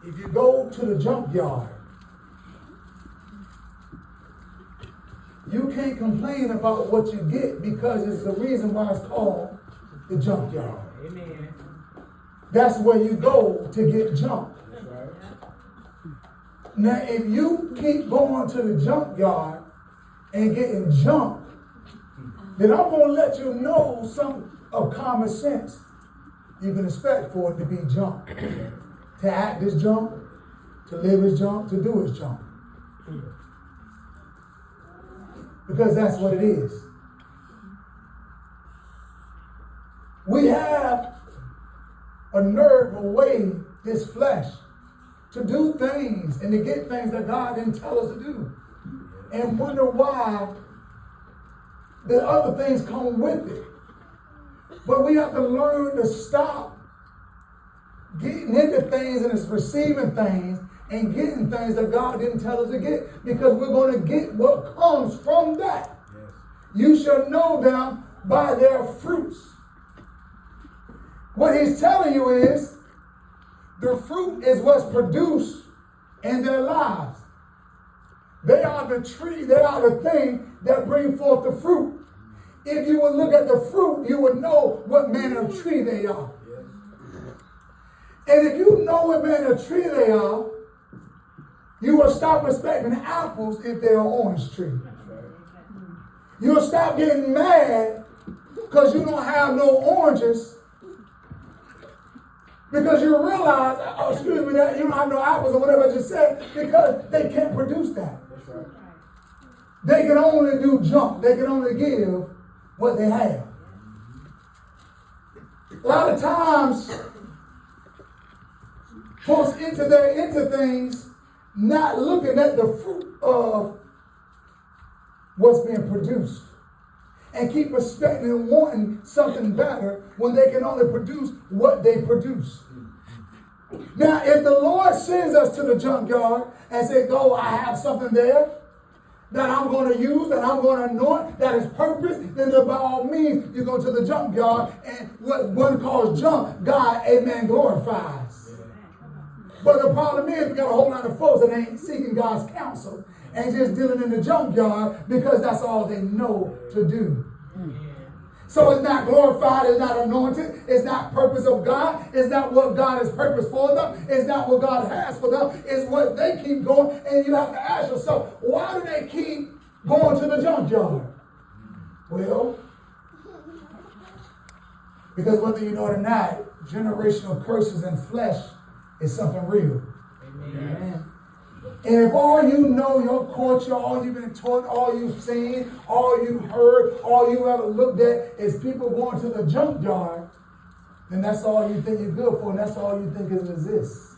If you go to the junkyard, you can't complain about what you get because it's the reason why it's called the junkyard. Amen. That's where you go to get junk. Right. Now, if you keep going to the junkyard and getting junk, then I'm going to let you know some of common sense. You can expect for it to be junk. To act as junk, to live as junk, to do as junk. Because that's what it is. We have a nerve away this flesh to do things and to get things that God didn't tell us to do. And wonder why the other things come with it. But we have to learn to stop getting into things and receiving things and getting things that God didn't tell us to get, because we're going to get what comes from that. Yes. You shall know them by their fruits. What he's telling you is the fruit is what's produced in their lives. They are the tree, they are the thing that bring forth the fruit. If you would look at the fruit, you would know what manner of tree they are. And if you know what manner of tree they are, you will stop respecting apples if they're an orange tree. You will stop getting mad because you don't have no oranges, because you realize, oh, excuse me, that you don't have no apples or whatever I just said, because they can't produce that. They can only do junk. They can only give what they have. A lot of times, folks into things not looking at the fruit of what's being produced, and keep expecting and wanting something better when they can only produce what they produce. Now, if the Lord sends us to the junkyard and say, go, I have something there that I'm going to use, that I'm going to anoint, that is purpose, then by all means, you go to the junkyard, and what one calls junk, God, amen, glorifies. But the problem is, we got a whole lot of folks that ain't seeking God's counsel and just dealing in the junkyard because that's all they know to do. So it's not glorified, it's not anointed, it's not purpose of God, it's not what God has purposed for them, it's not what God has for them, it's what they keep going. And you have to ask yourself, why do they keep going to the junkyard? Well, because whether you know it or not, generational curses and flesh is something real. Amen. And if all you know, your culture, all you've been taught, all you've seen, all you've heard, all you ever looked at is people going to the junkyard, then that's all you think you're good for, and that's all you think it exists.